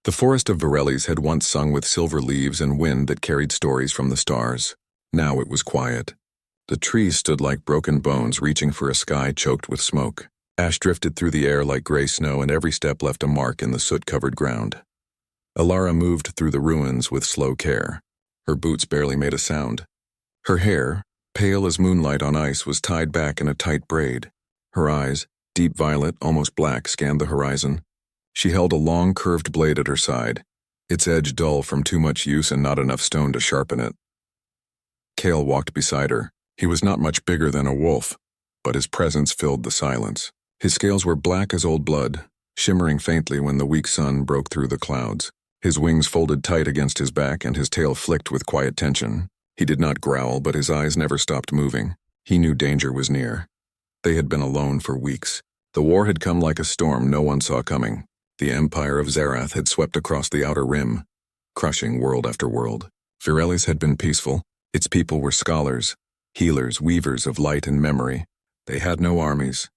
The forest of Varellis had once sung with silver leaves and wind that carried stories from the stars. Now it was quiet. The trees stood like broken bones reaching for a sky choked with smoke. Ash drifted through the air like gray snow, and every step left a mark in the soot-covered ground. Alara moved through the ruins with slow care. Her boots barely made a sound. Her hair, pale as moonlight on ice, was tied back in a tight braid. Her eyes, deep violet, almost black, scanned the horizon. She held a long, curved blade at her side, its edge dull from too much use and not enough stone to sharpen it. Kale walked beside her. He was not much bigger than a wolf, but his presence filled the silence. His scales were black as old blood, shimmering faintly when the weak sun broke through the clouds. His wings folded tight against his back and his tail flicked with quiet tension. He did not growl, but his eyes never stopped moving. He knew danger was near. They had been alone for weeks. The war had come like a storm no one saw coming. The empire of Zerath had swept across the outer rim, crushing world after world. Varellis had been peaceful. Its people were scholars, healers, weavers of light and memory. They had no armies.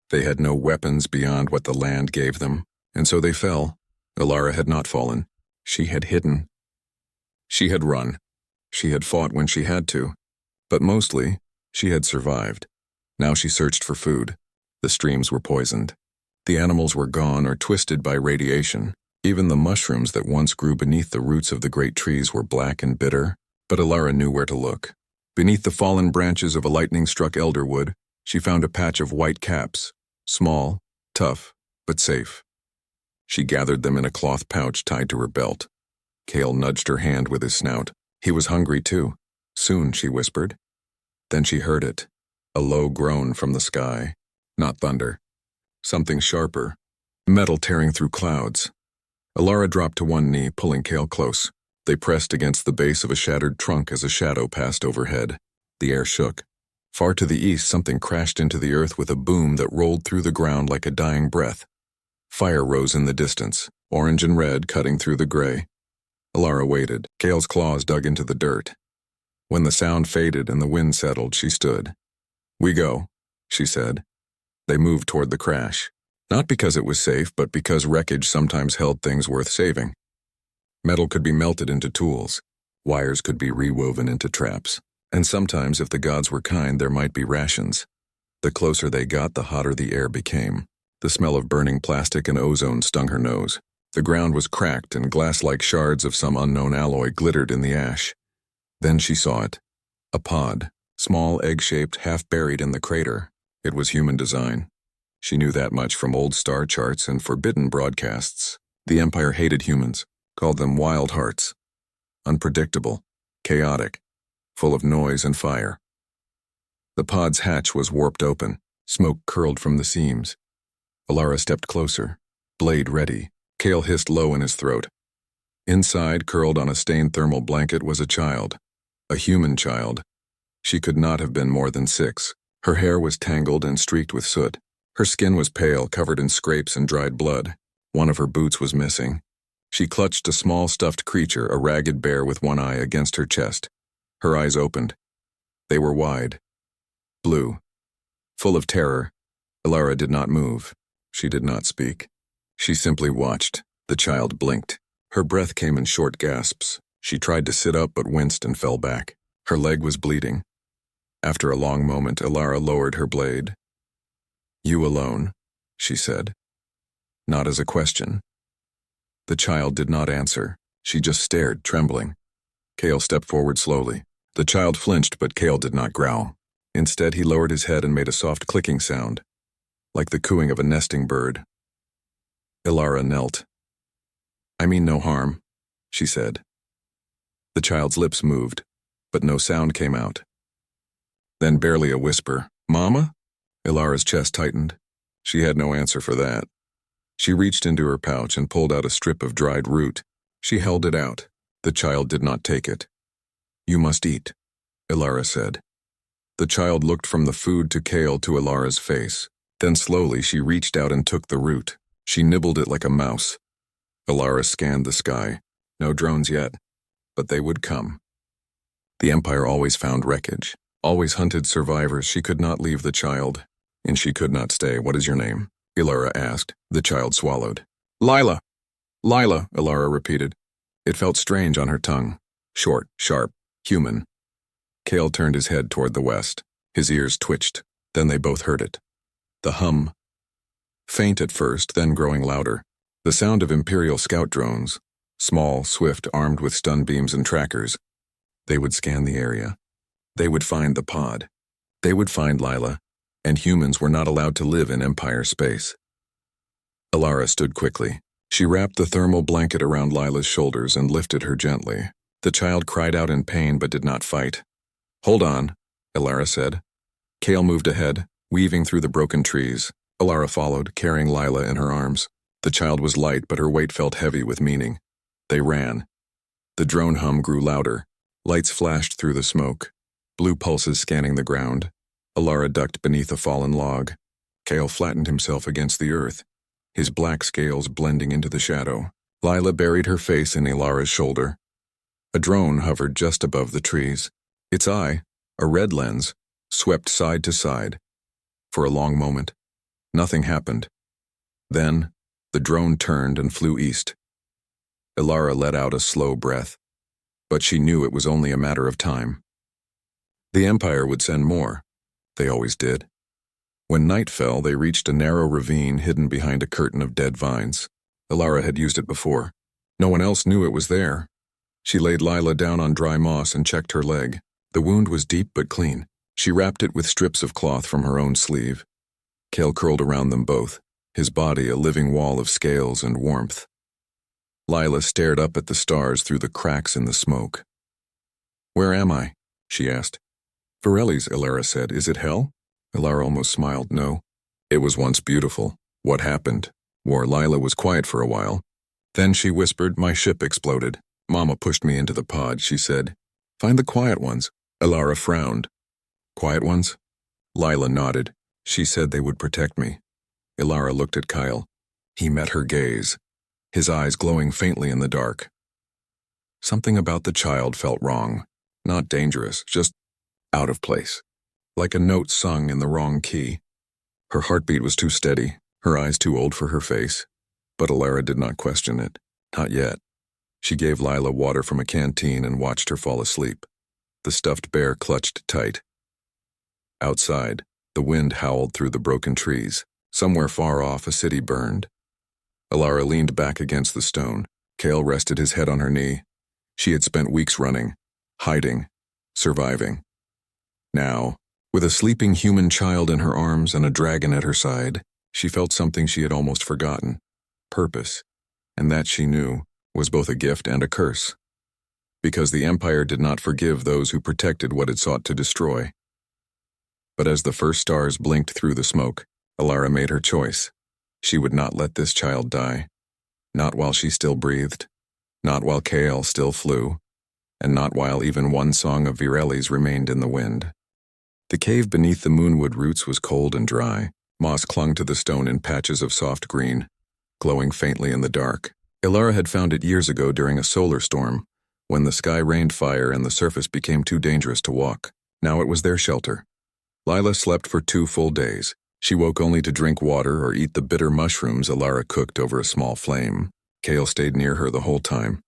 They had no weapons beyond what the land gave them, and so they fell. Alara had not fallen. She had hidden. She had run. She had fought when she had to. But mostly, she had survived. Now she searched for food. The streams were poisoned. The animals were gone or twisted by radiation. Even the mushrooms that once grew beneath the roots of the great trees were black and bitter. But Alara knew where to look. Beneath the fallen branches of a lightning-struck elderwood, she found a patch of white caps, small, tough, but safe. She gathered them in a cloth pouch tied to her belt. Kale nudged her hand with his snout. He was hungry too. Soon, she whispered. Then she heard it, a low groan from the sky. Not thunder. Something sharper, metal tearing through clouds. Alara dropped to one knee, pulling Kale close. They pressed against the base of a shattered trunk as a shadow passed overhead. The air shook. Far to the east, something crashed into the earth with a boom that rolled through the ground like a dying breath. Fire rose in the distance, orange and red cutting through the gray. Alara waited. Kale's claws dug into the dirt. When the sound faded and the wind settled, she stood. "We go," she said. They moved toward the crash. Not because it was safe, but because wreckage sometimes held things worth saving. Metal could be melted into tools. Wires could be rewoven into traps. And sometimes, if the gods were kind, there might be rations. The closer they got, the hotter the air became. The smell of burning plastic and ozone stung her nose. The ground was cracked and glass-like shards of some unknown alloy glittered in the ash. Then she saw it. A pod, small, egg-shaped, half-buried in the crater. It was human design. She knew that much from old star charts and forbidden broadcasts. The Empire hated humans, called them wild hearts. Unpredictable, chaotic, full of noise and fire. The pod's hatch was warped open. Smoke curled from the seams. Alara stepped closer, blade ready. Kale hissed low in his throat. Inside, curled on a stained thermal blanket, was a child. A human child. She could not have been more than 6. Her hair was tangled and streaked with soot. Her skin was pale, covered in scrapes and dried blood. One of her boots was missing. She clutched a small stuffed creature, a ragged bear with one eye, against her chest. Her eyes opened. They were wide. Blue. Full of terror. Alara did not move. She did not speak. She simply watched. The child blinked. Her breath came in short gasps. She tried to sit up but winced and fell back. Her leg was bleeding. After a long moment, Alara lowered her blade. "You alone?" she said. Not as a question. The child did not answer. She just stared, trembling. Kale stepped forward slowly. The child flinched, but Kale did not growl. Instead, he lowered his head and made a soft clicking sound, like the cooing of a nesting bird. Alara knelt. "I mean no harm," she said. The child's lips moved, but no sound came out. Then barely a whisper, "Mama?" Ilara's chest tightened. She had no answer for that. She reached into her pouch and pulled out a strip of dried root. She held it out. The child did not take it. "You must eat," Alara said. The child looked from the food to Kale to Ilara's face. Then slowly she reached out and took the root. She nibbled it like a mouse. Alara scanned the sky. No drones yet, but they would come. The Empire always found wreckage, always hunted survivors. She could not leave the child, and she could not stay. "What is your name?" Alara asked. The child swallowed. "Lila." Lila, Ilara repeated. It felt strange on her tongue. Short, sharp, human. Cale turned his head toward the west. His ears twitched. Then they both heard it. The hum. Faint at first, then growing louder. The sound of Imperial scout drones. Small, swift, armed with stun beams and trackers. They would scan the area. They would find the pod. They would find Lila, and humans were not allowed to live in Empire space. Ilara stood quickly. She wrapped the thermal blanket around Lila's shoulders and lifted her gently. The child cried out in pain but did not fight. Hold on, Ilara said. Cale moved ahead, weaving through the broken trees. Ilara followed, carrying Lila in her arms. The child was light, but her weight felt heavy with meaning. They ran. The drone hum grew louder. Lights flashed through the smoke. Blue pulses scanning the ground. Ilara ducked beneath a fallen log. Cale flattened himself against the earth, his black scales blending into the shadow. Lila buried her face in Ilara's shoulder. A drone hovered just above the trees. Its eye, a red lens, swept side to side. For a long moment, nothing happened. Then, the drone turned and flew east. Ilara let out a slow breath, but she knew it was only a matter of time. The Empire would send more. They always did. When night fell, they reached a narrow ravine hidden behind a curtain of dead vines. Ilara had used it before. No one else knew it was there. She laid Lila down on dry moss and checked her leg. The wound was deep but clean. She wrapped it with strips of cloth from her own sleeve. Cale curled around them both, his body a living wall of scales and warmth. Lila stared up at the stars through the cracks in the smoke. Where am I? She asked. Varelli's, Ilara said. Is it hell? Ilara almost smiled. No. It was once beautiful. What happened? Lila was quiet for a while. Then she whispered, my ship exploded. Mama pushed me into the pod, she said. Find the quiet ones. Ilara frowned. Quiet ones? Lila nodded. She said they would protect me. Ilara looked at Kyle. He met her gaze, his eyes glowing faintly in the dark. Something about the child felt wrong. Not dangerous, just out of place. Like a note sung in the wrong key. Her heartbeat was too steady, her eyes too old for her face. But Ilara did not question it. Not yet. She gave Lila water from a canteen and watched her fall asleep. The stuffed bear clutched tight. Outside, the wind howled through the broken trees. Somewhere far off, a city burned. Ilara leaned back against the stone. Cale rested his head on her knee. She had spent weeks running, hiding, surviving. Now, with a sleeping human child in her arms and a dragon at her side, she felt something she had almost forgotten. Purpose. And that, she knew, was both a gift and a curse. Because the Empire did not forgive those who protected what it sought to destroy. But as the first stars blinked through the smoke, Ilara made her choice. She would not let this child die. Not while she still breathed. Not while Cale still flew. And not while even one song of Virelli's remained in the wind. The cave beneath the moonwood roots was cold and dry. Moss clung to the stone in patches of soft green, glowing faintly in the dark. Ilara had found it years ago during a solar storm, when the sky rained fire and the surface became too dangerous to walk. Now it was their shelter. Lila slept for 2 full days. She woke only to drink water or eat the bitter mushrooms Ilara cooked over a small flame. Cale stayed near her the whole time,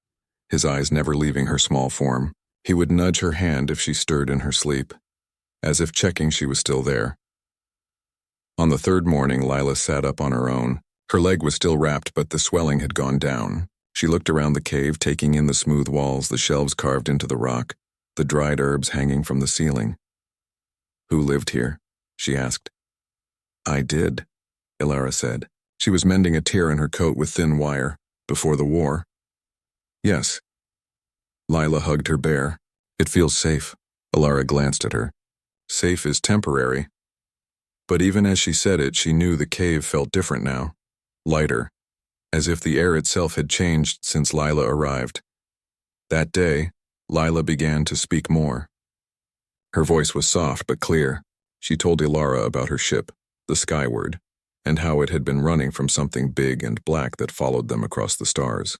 his eyes never leaving her small form. He would nudge her hand if she stirred in her sleep, as if checking she was still there. On the 3rd morning, Lila sat up on her own. Her leg was still wrapped, but the swelling had gone down. She looked around the cave, taking in the smooth walls, the shelves carved into the rock, the dried herbs hanging from the ceiling. Who lived here? She asked. I did, Ilara said. She was mending a tear in her coat with thin wire. Before the war? Yes. Lila hugged her bear. It feels safe. Ilara glanced at her. Safe is temporary. But even as she said it, she knew the cave felt different now. Lighter, as if the air itself had changed since Lila arrived. That day, Lila began to speak more. Her voice was soft but clear. She told Ilara about her ship, the Skyward, and how it had been running from something big and black that followed them across the stars.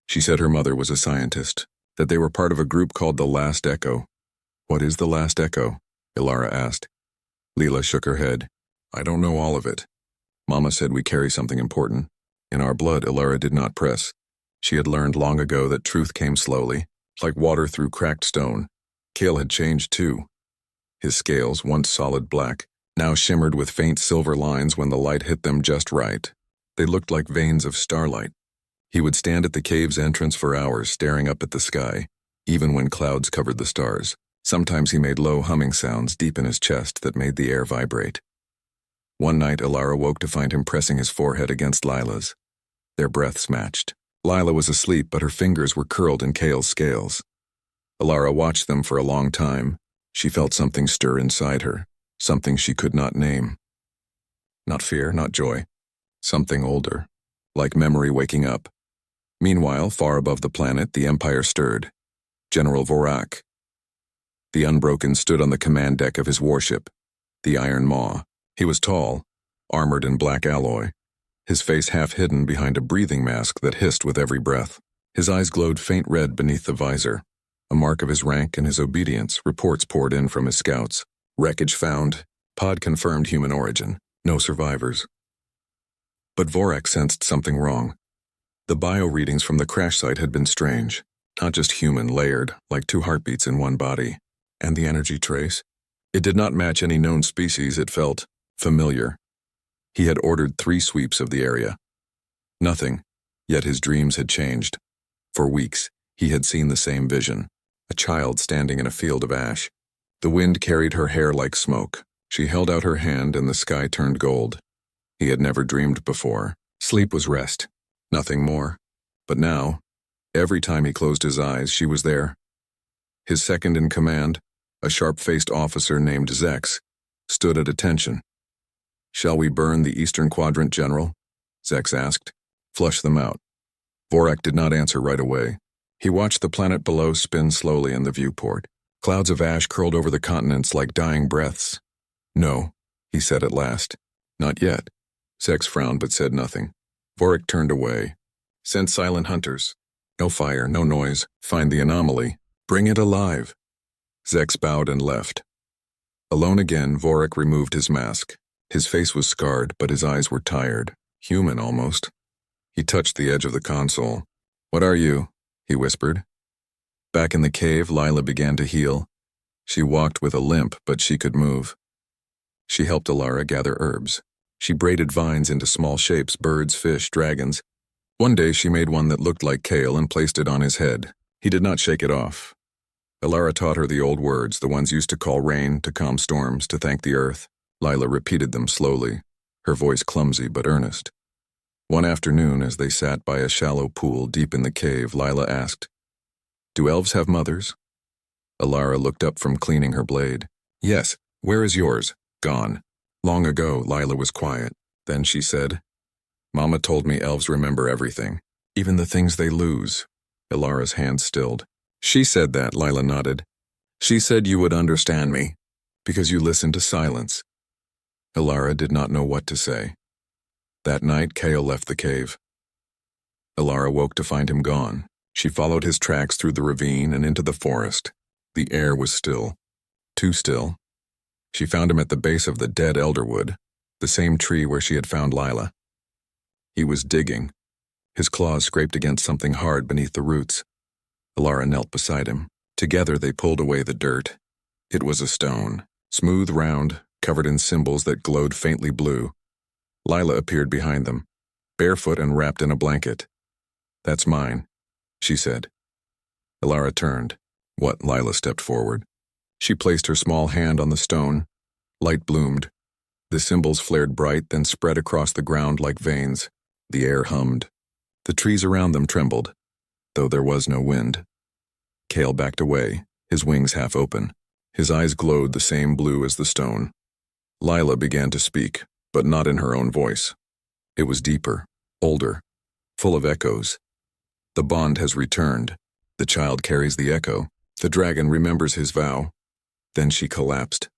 She said her mother was a scientist, that they were part of a group called the Last Echo. What is the Last Echo? Ilara asked. Lila shook her head. I don't know all of it. Mama said we carry something important. In our blood, Ilara did not press. She had learned long ago that truth came slowly, like water through cracked stone. Cale had changed too. His scales, once solid black, now shimmered with faint silver lines when the light hit them just right. They looked like veins of starlight. He would stand at the cave's entrance for hours, staring up at the sky, even when clouds covered the stars. Sometimes he made low humming sounds deep in his chest that made the air vibrate. One night, Ilara woke to find him pressing his forehead against Lila's. Their breaths matched. Lila was asleep, but her fingers were curled in Cale's scales. Ilara watched them for a long time. She felt something stir inside her, something she could not name. Not fear, not joy. Something older, like memory waking up. Meanwhile, far above the planet, the Empire stirred. General Vorak, the Unbroken, stood on the command deck of his warship, the Iron Maw. He was tall, armored in black alloy, his face half hidden behind a breathing mask that hissed with every breath. His eyes glowed faint red beneath the visor, a mark of his rank and his obedience. Reports poured in from his scouts. Wreckage found, pod confirmed human origin, no survivors. But Vorak sensed something wrong. The bio readings from the crash site had been strange, not just human, layered, like two heartbeats in one body. And the energy trace? It did not match any known species. It felt familiar. He had ordered 3 sweeps of the area. Nothing, yet his dreams had changed. For weeks, he had seen the same vision, a child standing in a field of ash. The wind carried her hair like smoke. She held out her hand and the sky turned gold. He had never dreamed before. Sleep was rest, nothing more. But now, every time he closed his eyes, she was there. His second in command, a sharp-faced officer named Zex, stood at attention. "Shall we burn the Eastern Quadrant, General?" Zex asked. "Flush them out." Vorak did not answer right away. He watched the planet below spin slowly in the viewport. Clouds of ash curled over the continents like dying breaths. "No," he said at last. "Not yet." Zex frowned but said nothing. Vorak turned away. "Send silent hunters. No fire, no noise. Find the anomaly. Bring it alive." Zex bowed and left. Alone again, Vorak removed his mask. His face was scarred, but his eyes were tired, human almost. He touched the edge of the console. "What are you?" he whispered. Back in the cave, Lila began to heal. She walked with a limp, but she could move. She helped Ilara gather herbs. She braided vines into small shapes, birds, fish, dragons. One day she made one that looked like Cale and placed it on his head. He did not shake it off. Ilara taught her the old words, the ones used to call rain, to calm storms, to thank the earth. Lila repeated them slowly, her voice clumsy but earnest. One afternoon, as they sat by a shallow pool deep in the cave, Lila asked, "Do elves have mothers?" Ilara looked up from cleaning her blade. "Yes. Where is yours?" "Gone." Long ago, Lila was quiet. Then she said, "Mama told me elves remember everything, even the things they lose." Ilara's hand stilled. "She said that," Lila nodded. "She said you would understand me, because you listened to silence." Ilara did not know what to say. That night, Cale left the cave. Ilara woke to find him gone. She followed his tracks through the ravine and into the forest. The air was still. Too still. She found him at the base of the dead elderwood, the same tree where she had found Lila. He was digging. His claws scraped against something hard beneath the roots. Ilara knelt beside him. Together they pulled away the dirt. It was a stone, smooth, round, covered in symbols that glowed faintly blue. Lila appeared behind them, barefoot and wrapped in a blanket. "That's mine," she said. Ilara turned. "What?" Lila stepped forward. She placed her small hand on the stone. Light bloomed. The symbols flared bright, then spread across the ground like veins. The air hummed. The trees around them trembled, though there was no wind. Cale backed away, his wings half open. His eyes glowed the same blue as the stone. Lila began to speak, but not in her own voice. It was deeper, older, full of echoes. "The bond has returned. The child carries the echo. The dragon remembers his vow." Then she collapsed.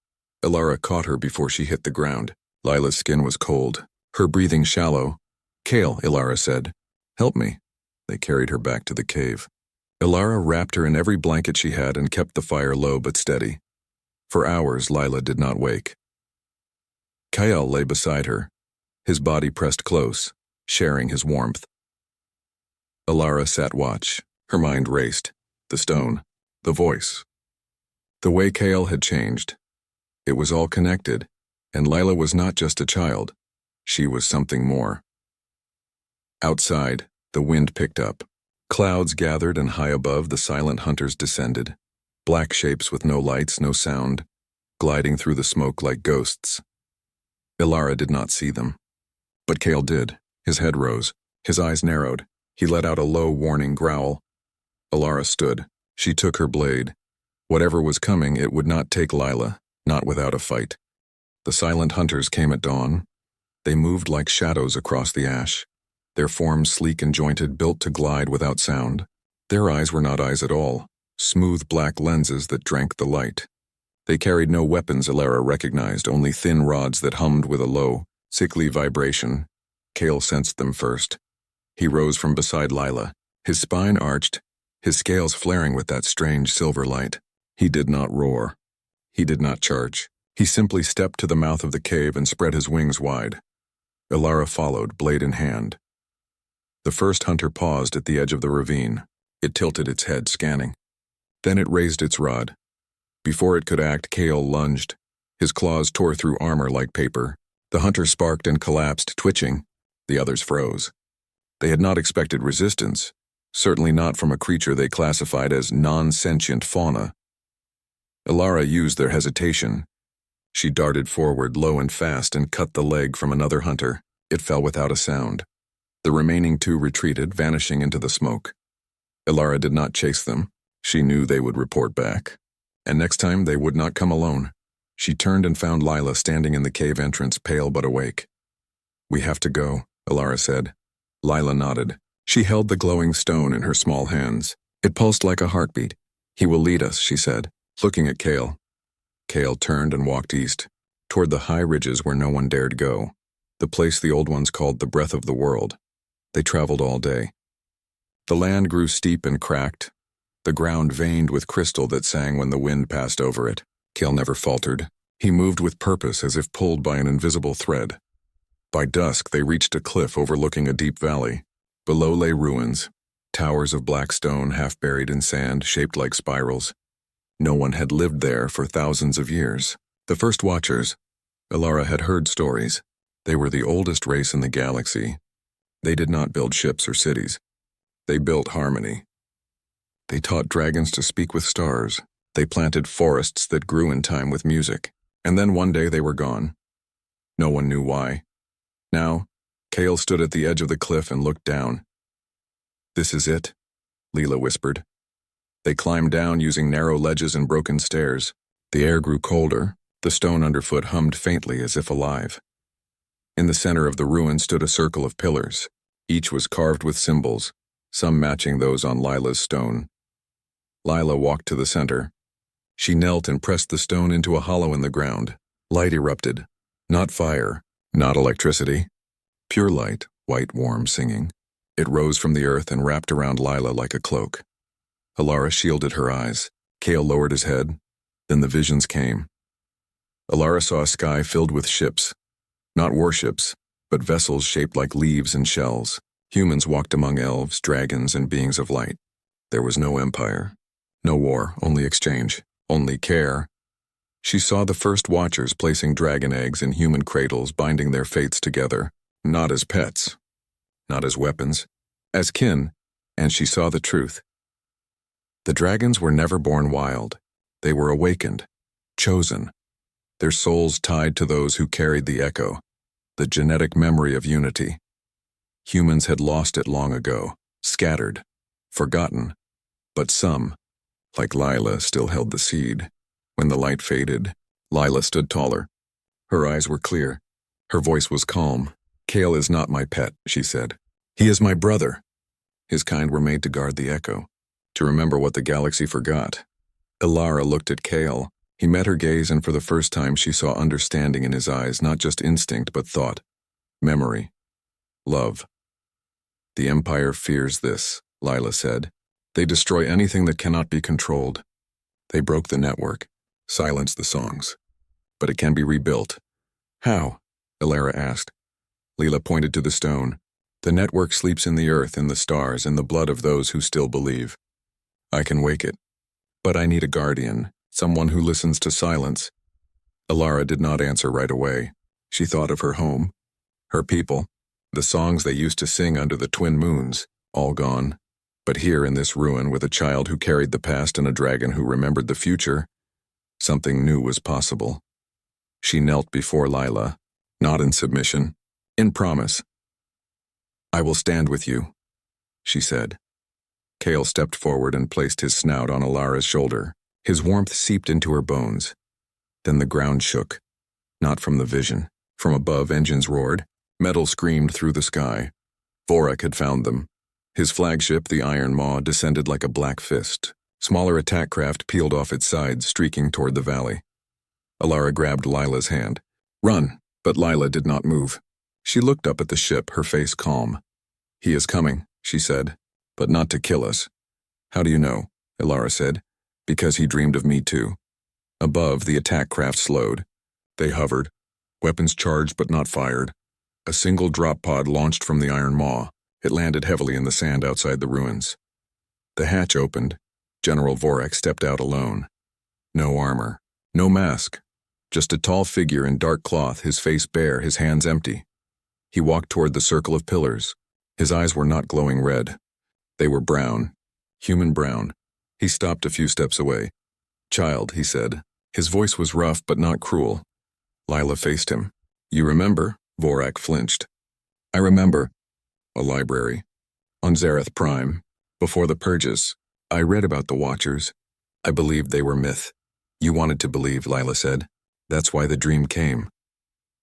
Ilara caught her before she hit the ground. Lila's skin was cold, her breathing shallow. "Cale," Ilara said. "Help me." They carried her back to the cave. Ilara wrapped her in every blanket she had and kept the fire low but steady. For hours, Lila did not wake. Cale lay beside her, his body pressed close, sharing his warmth. Alara sat watch. Her mind raced. The stone. The voice. The way Kale had changed. It was all connected, and Lila was not just a child. She was something more. Outside, the wind picked up. Clouds gathered, and high above, the silent hunters descended. Black shapes with no lights, no sound, gliding through the smoke like ghosts. Ilara did not see them. But Kale did. His head rose. His eyes narrowed. He let out a low, warning growl. Ilara stood. She took her blade. Whatever was coming, it would not take Lila, not without a fight. The silent hunters came at dawn. They moved like shadows across the ash, their forms sleek and jointed, built to glide without sound. Their eyes were not eyes at all, smooth black lenses that drank the light. They carried no weapons Ilara recognized, only thin rods that hummed with a low, sickly vibration. Kale sensed them first. He rose from beside Lila, his spine arched, his scales flaring with that strange silver light. He did not roar. He did not charge. He simply stepped to the mouth of the cave and spread his wings wide. Ilara followed, blade in hand. The first hunter paused at the edge of the ravine. It tilted its head, scanning. Then it raised its rod. Before it could act, Kale lunged. His claws tore through armor like paper. The hunter sparked and collapsed, twitching. The others froze. They had not expected resistance, certainly not from a creature they classified as non-sentient fauna. Ilara used their hesitation. She darted forward, low and fast, and cut the leg from another hunter. It fell without a sound. The remaining two retreated, vanishing into the smoke. Ilara did not chase them. She knew they would report back. And next time they would not come alone. She turned and found Lila standing in the cave entrance, pale but awake. "We have to go," Ilara said. Lila nodded. She held the glowing stone in her small hands. It pulsed like a heartbeat. "He will lead us," she said, looking at Kale. Kale turned and walked east, toward the high ridges where no one dared go, the place the old ones called the breath of the world. They traveled all day. The land grew steep and cracked, the ground veined with crystal that sang when the wind passed over it. Kale never faltered. He moved with purpose, as if pulled by an invisible thread. By dusk, they reached a cliff overlooking a deep valley. Below lay ruins, towers of black stone half buried in sand, shaped like spirals. No one had lived there for thousands of years. The first watchers, Ilara had heard stories. They were the oldest race in the galaxy. They did not build ships or cities. They built harmony. They taught dragons to speak with stars. They planted forests that grew in time with music. And then one day they were gone. No one knew why. Now, Kale stood at the edge of the cliff and looked down. "This is it," Leela whispered. They climbed down using narrow ledges and broken stairs. The air grew colder. The stone underfoot hummed faintly as if alive. In the center of the ruin stood a circle of pillars. Each was carved with symbols, some matching those on Lila's stone. Lila walked to the center. She knelt and pressed the stone into a hollow in the ground. Light erupted. Not fire, not electricity. Pure light, white, warm, singing. It rose from the earth and wrapped around Lila like a cloak. Ilara shielded her eyes. Kale lowered his head. Then the visions came. Ilara saw a sky filled with ships. Not warships, but vessels shaped like leaves and shells. Humans walked among elves, dragons, and beings of light. There was no empire. No war, only exchange. Only care. She saw the first watchers placing dragon eggs in human cradles, binding their fates together. Not as pets. Not as weapons. As kin. And she saw the truth. The dragons were never born wild. They were awakened, chosen, their souls tied to those who carried the echo, the genetic memory of unity. Humans had lost it long ago, scattered, forgotten, but some, like Lila, still held the seed. When the light faded, Lila stood taller. Her eyes were clear. Her voice was calm. "Kale is not my pet," she said. "He is my brother." His kind were made to guard the echo, to remember what the galaxy forgot. Ilara looked at Kale. He met her gaze, and for the first time she saw understanding in his eyes, not just instinct but thought, memory, love. "The Empire fears this," Lila said. "They destroy anything that cannot be controlled. They broke the network, silenced the songs. But it can be rebuilt." "How?" Ilara asked. Leela pointed to the stone. The network sleeps in the earth, in the stars, in the blood of those who still believe. I can wake it. But I need a guardian, someone who listens to silence. Alara did not answer right away. She thought of her home, her people, the songs they used to sing under the twin moons, all gone. But here in this ruin, with a child who carried the past and a dragon who remembered the future, something new was possible. She knelt before Lila, not in submission, in promise. I will stand with you, she said. Kale stepped forward and placed his snout on Alara's shoulder. His warmth seeped into her bones. Then the ground shook, not from the vision. From above, engines roared. Metal screamed through the sky. Vorak had found them. His flagship, the Iron Maw, descended like a black fist. Smaller attack craft peeled off its sides, streaking toward the valley. Alara grabbed Lila's hand. Run! But Lila did not move. She looked up at the ship, her face calm. He is coming, she said, but not to kill us. How do you know? Alara said. Because he dreamed of me too. Above, the attack craft slowed. They hovered. Weapons charged but not fired. A single drop pod launched from the Iron Maw. It landed heavily in the sand outside the ruins. The hatch opened. General Vorak stepped out alone. No armor. No mask. Just a tall figure in dark cloth, his face bare, his hands empty. He walked toward the circle of pillars. His eyes were not glowing red. They were brown. Human brown. He stopped a few steps away. Child, he said. His voice was rough but not cruel. Lila faced him. You remember? Vorak flinched. I remember. A library. On Zareth Prime. Before the purges. I read about the Watchers. I believed they were myth. You wanted to believe, Lila said. That's why the dream came.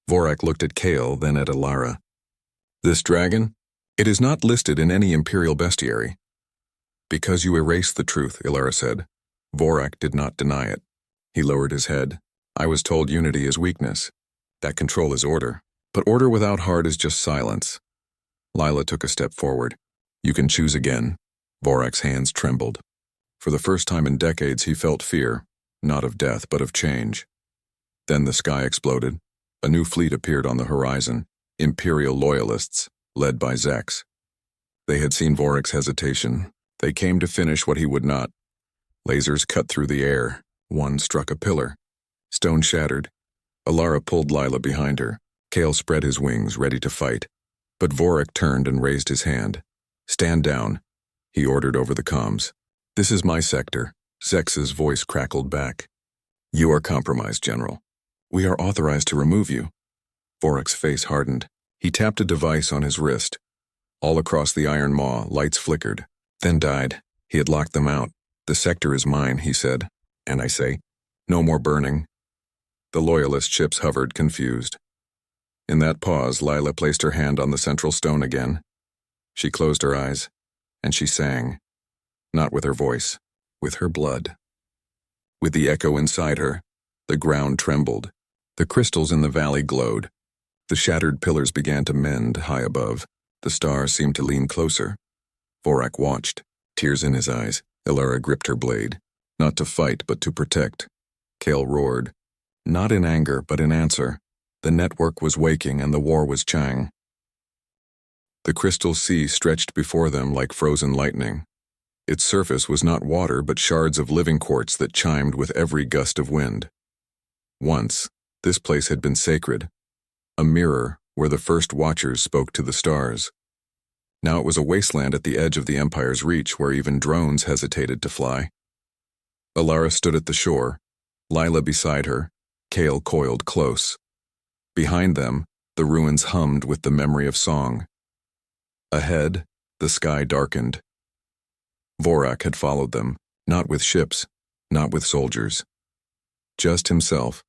Vorak looked at Kale, then at Alara. This dragon? It is not listed in any imperial bestiary. Because you erased the truth, Alara said. Vorak did not deny it. He lowered his head. I was told unity is weakness. That control is order. But order without heart is just silence. Lila took a step forward. You can choose again. Vorak's hands trembled. For the first time in decades, he felt fear, not of death, but of change. Then the sky exploded. A new fleet appeared on the horizon, Imperial loyalists, led by Zex. They had seen Vorak's hesitation. They came to finish what he would not. Lasers cut through the air. One struck a pillar. Stone shattered. Alara pulled Lila behind her. Kale spread his wings, ready to fight. But Vorak turned and raised his hand. Stand down, he ordered over the comms. This is my sector. Zex's voice crackled back. You are compromised, General. We are authorized to remove you. Vorak's face hardened. He tapped a device on his wrist. All across the Iron Maw, lights flickered, then died. He had locked them out. The sector is mine, he said. And I say, no more burning. The loyalist ships hovered, confused. In that pause, Lila placed her hand on the central stone again. She closed her eyes, and she sang. Not with her voice, with her blood. With the echo inside her, the ground trembled. The crystals in the valley glowed. The shattered pillars began to mend high above. The stars seemed to lean closer. Vorak watched, tears in his eyes. Alara gripped her blade, not to fight but to protect. Kale roared, not in anger but in answer. The network was waking and the war was Chang. The crystal sea stretched before them like frozen lightning. Its surface was not water but shards of living quartz that chimed with every gust of wind. Once, this place had been sacred, a mirror where the first Watchers spoke to the stars. Now it was a wasteland at the edge of the Empire's reach where even drones hesitated to fly. Alara stood at the shore, Lila beside her, Kale coiled close. Behind them, the ruins hummed with the memory of song. Ahead, the sky darkened. Vorak had followed them, not with ships, not with soldiers. Just himself,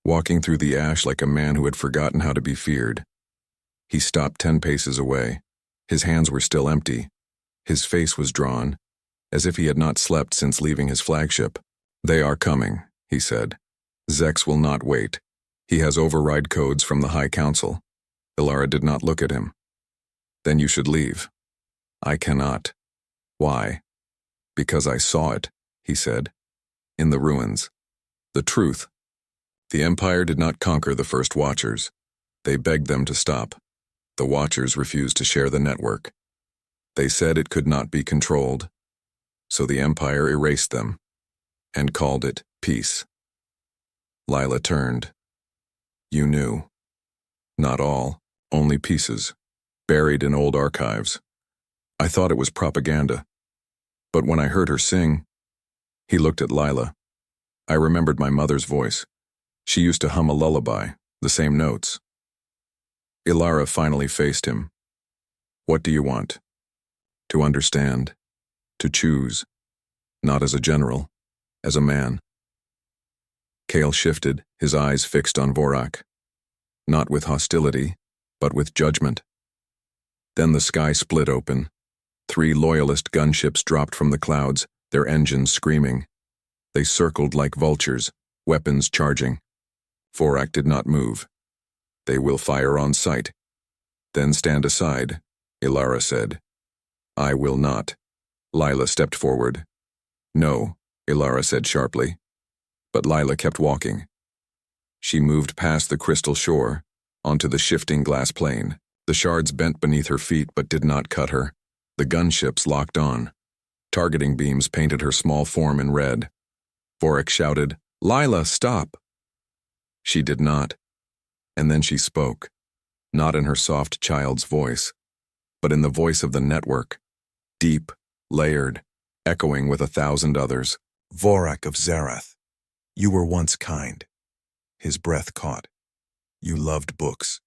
walking through the ash like a man who had forgotten how to be feared. He stopped 10 paces away. His hands were still empty. His face was drawn, as if he had not slept since leaving his flagship. They are coming, he said. Zex will not wait. He has override codes from the High Council. Alara did not look at him. Then you should leave. I cannot. Why? Because I saw it, he said. In the ruins. The truth. The Empire did not conquer the first Watchers. They begged them to stop. The Watchers refused to share the network. They said it could not be controlled, so the Empire erased them and called it peace. Lila turned. You knew. Not all, only pieces, buried in old archives. I thought it was propaganda, but when I heard her sing, he looked at Lila. I remembered my mother's voice. She used to hum a lullaby, the same notes. Ilara finally faced him. What do you want? To understand, to choose, not as a general, as a man. Kale shifted, his eyes fixed on Vorak, not with hostility, but with judgment. Then the sky split open. 3 loyalist gunships dropped from the clouds, their engines screaming. They circled like vultures, weapons charging. Vorak did not move. They will fire on sight. Then stand aside, Ilara said. I will not. Lila stepped forward. No, Ilara said sharply. But Lila kept walking. She moved past the crystal shore, onto the shifting glass plain. The shards bent beneath her feet but did not cut her. The gunships locked on. Targeting beams painted her small form in red. Vorak shouted, Lila, stop! She did not. And then she spoke, not in her soft child's voice, but in the voice of the network, deep, layered, echoing with 1,000 others. Vorak of Zarath, you were once kind. His breath caught. You loved books.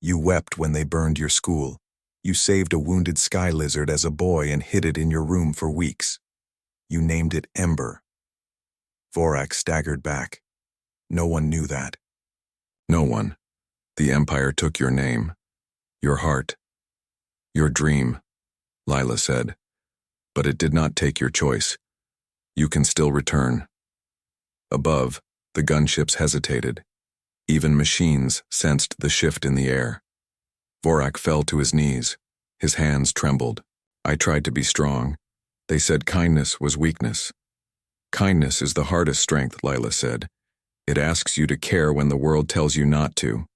You wept when they burned your school. You saved a wounded sky lizard as a boy and hid it in your room for weeks. You named it Ember. Vorak staggered back. No one knew that. No one. The Empire took your name, your heart, your dream, Lila said. But it did not take your choice. You can still return. Above, the gunships hesitated. Even machines sensed the shift in the air. Vorak fell to his knees. His hands trembled. I tried to be strong. They said kindness was weakness. Kindness is the hardest strength, Lila said. It asks you to care when the world tells you not to.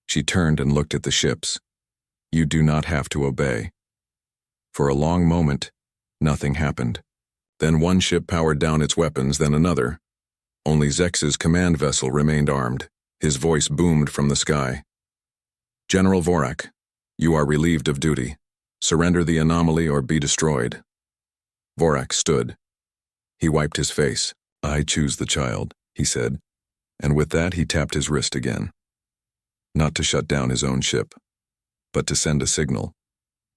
She turned and looked at the ships. You do not have to obey. For a long moment, nothing happened. Then one ship powered down its weapons, then another. Only Zex's command vessel remained armed. His voice boomed from the sky. General Vorak, you are relieved of duty. Surrender the anomaly or be destroyed. Vorak stood. He wiped his face. I choose the child, he said, and with that he tapped his wrist again. Not to shut down his own ship, but to send a signal.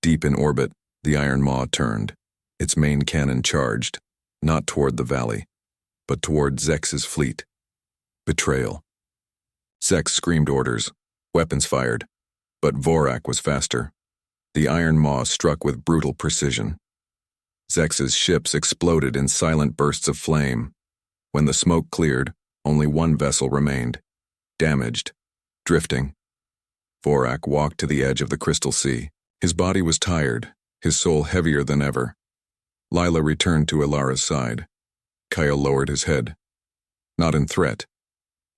Deep in orbit, the Iron Maw turned, its main cannon charged, not toward the valley, but toward Zex's fleet. Betrayal. Zex screamed orders, weapons fired, but Vorak was faster. The Iron Maw struck with brutal precision. Zex's ships exploded in silent bursts of flame. When the smoke cleared, only one vessel remained, damaged, drifting. Vorak walked to the edge of the crystal sea. His body was tired, his soul heavier than ever. Lila returned to Ilara's side. Kyle lowered his head. Not in threat,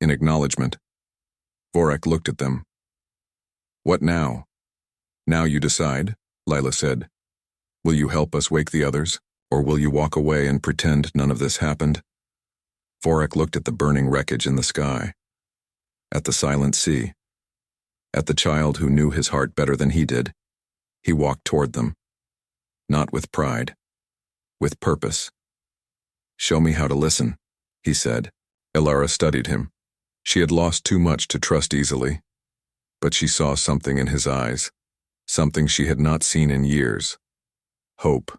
in acknowledgement. Vorak looked at them. What now? Now you decide, Lila said. Will you help us wake the others, or will you walk away and pretend none of this happened? Vorak looked at the burning wreckage in the sky, at the silent sea, at the child who knew his heart better than he did. He walked toward them, not with pride, with purpose. Show me how to listen, he said. Ilara studied him. She had lost too much to trust easily, but she saw something in his eyes, something she had not seen in years. Hope.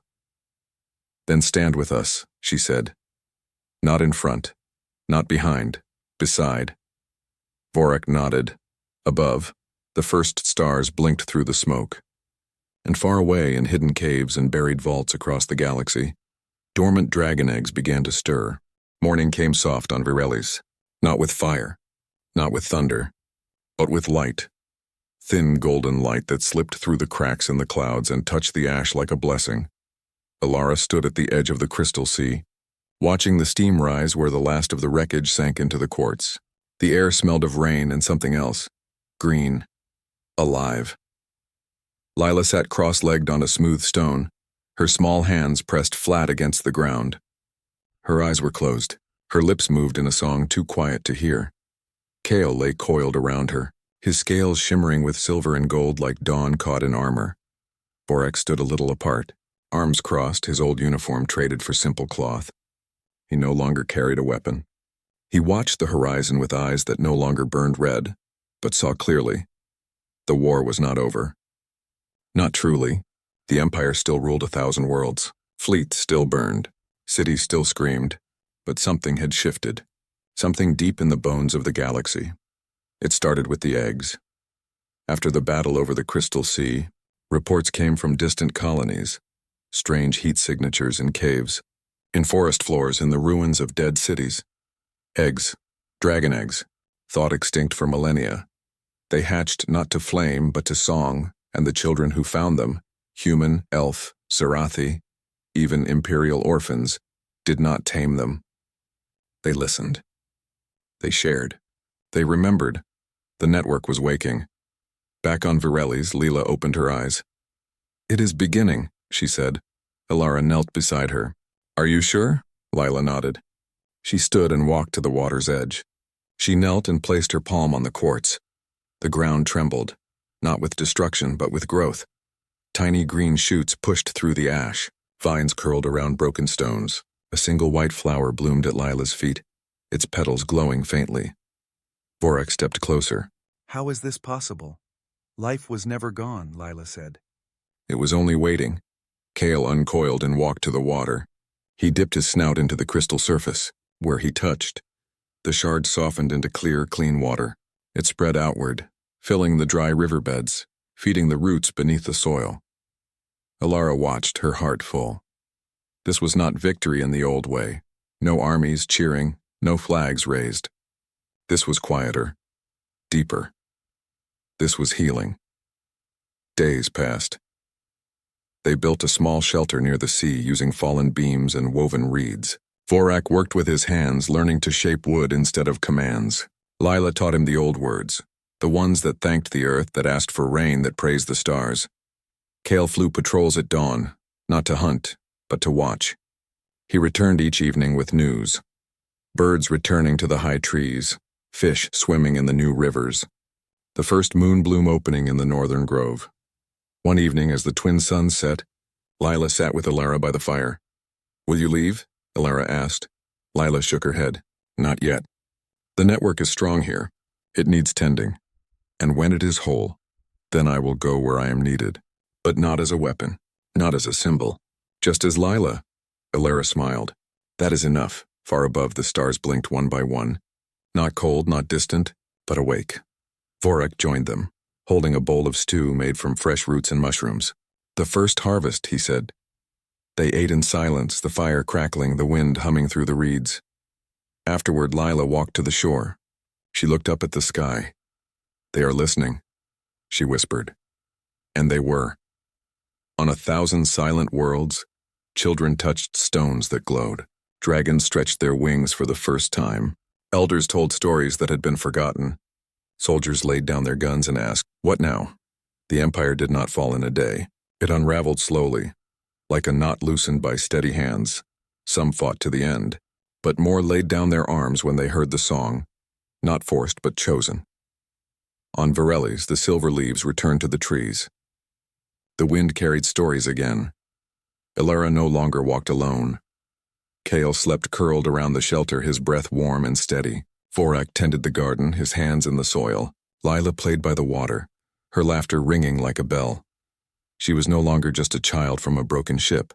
Then stand with us, she said. Not in front, not behind, beside. Vorak nodded. Above, the first stars blinked through the smoke. And far away in hidden caves and buried vaults across the galaxy, dormant dragon eggs began to stir. Morning came soft on Virelis, not with fire, not with thunder, but with light. Thin golden light that slipped through the cracks in the clouds and touched the ash like a blessing. Ilara stood at the edge of the crystal sea, watching the steam rise where the last of the wreckage sank into the quartz. The air smelled of rain and something else, green, alive. Lila sat cross-legged on a smooth stone, her small hands pressed flat against the ground. Her eyes were closed. Her lips moved in a song too quiet to hear. Kale lay coiled around her, his scales shimmering with silver and gold like dawn caught in armor. Vorak stood a little apart, arms crossed, his old uniform traded for simple cloth. He no longer carried a weapon. He watched the horizon with eyes that no longer burned red, but saw clearly. The war was not over. Not truly. The Empire still ruled 1,000 worlds. Fleets still burned. Cities still screamed. But something had shifted. Something deep in the bones of the galaxy. It started with the eggs. After the battle over the Crystal Sea, reports came from distant colonies, strange heat signatures in caves, in forest floors, in the ruins of dead cities. Eggs, dragon eggs, thought extinct for millennia. They hatched not to flame but to song, and the children who found them, human, elf, Sarathi, even imperial orphans, did not tame them. They listened. They shared. They remembered. The network was waking. Back on Virelli's, Leela opened her eyes. "It is beginning," she said. Alara knelt beside her. "Are you sure?" Lila nodded. She stood and walked to the water's edge. She knelt and placed her palm on the quartz. The ground trembled, not with destruction but with growth. Tiny green shoots pushed through the ash. Vines curled around broken stones. A single white flower bloomed at Lila's feet, its petals glowing faintly. Vorak stepped closer. "How is this possible? Life was never gone," Lila said. It was only waiting. Kale uncoiled and walked to the water. He dipped his snout into the crystal surface. Where he touched, the shards softened into clear, clean water. It spread outward, filling the dry riverbeds, feeding the roots beneath the soil. Alara watched, her heart full. This was not victory in the old way. No armies cheering, no flags raised. This was quieter, deeper. This was healing. Days passed. They built a small shelter near the sea using fallen beams and woven reeds. Vorak worked with his hands, learning to shape wood instead of commands. Lila taught him the old words, the ones that thanked the earth, that asked for rain, that praised the stars. Kale flew patrols at dawn, not to hunt, but to watch. He returned each evening with news. Birds returning to the high trees, fish swimming in the new rivers, the first moon bloom opening in the northern grove. One evening, as the twin suns set, Lila sat with Alara by the fire. "Will you leave?" Alara asked. Lila shook her head. "Not yet. The network is strong here. It needs tending. And when it is whole, then I will go where I am needed. But not as a weapon, not as a symbol. Just as Lila." Alara smiled. "That is enough." Far above, the stars blinked one by one. Not cold, not distant, but awake. Vorak joined them, holding a bowl of stew made from fresh roots and mushrooms. "The first harvest," he said. They ate in silence, the fire crackling, the wind humming through the reeds. Afterward, Lila walked to the shore. She looked up at the sky. "They are listening," she whispered. And they were. On 1,000 silent worlds, children touched stones that glowed. Dragons stretched their wings for the first time. Elders told stories that had been forgotten. Soldiers laid down their guns and asked, "What now?" The empire did not fall in a day. It unraveled slowly, like a knot loosened by steady hands. Some fought to the end, but more laid down their arms when they heard the song, not forced but chosen. On Virelli's, the silver leaves returned to the trees. The wind carried stories again. Alara no longer walked alone. Kale slept curled around the shelter, his breath warm and steady. Vorak tended the garden, his hands in the soil. Lila played by the water, her laughter ringing like a bell. She was no longer just a child from a broken ship.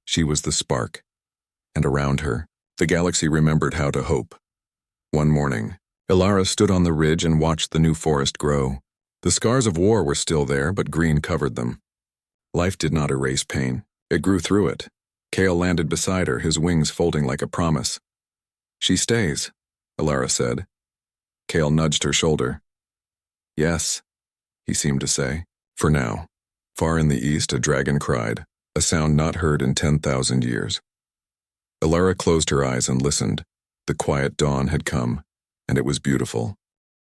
She was the spark. And around her, the galaxy remembered how to hope. One morning, Alara stood on the ridge and watched the new forest grow. The scars of war were still there, but green covered them. Life did not erase pain. It grew through it. Kale landed beside her, his wings folding like a promise. "She stays," Alara said. Kale nudged her shoulder. "Yes," he seemed to say, "for now." Far in the east, a dragon cried, a sound not heard in 10,000 years. Alara closed her eyes and listened. The quiet dawn had come, and it was beautiful.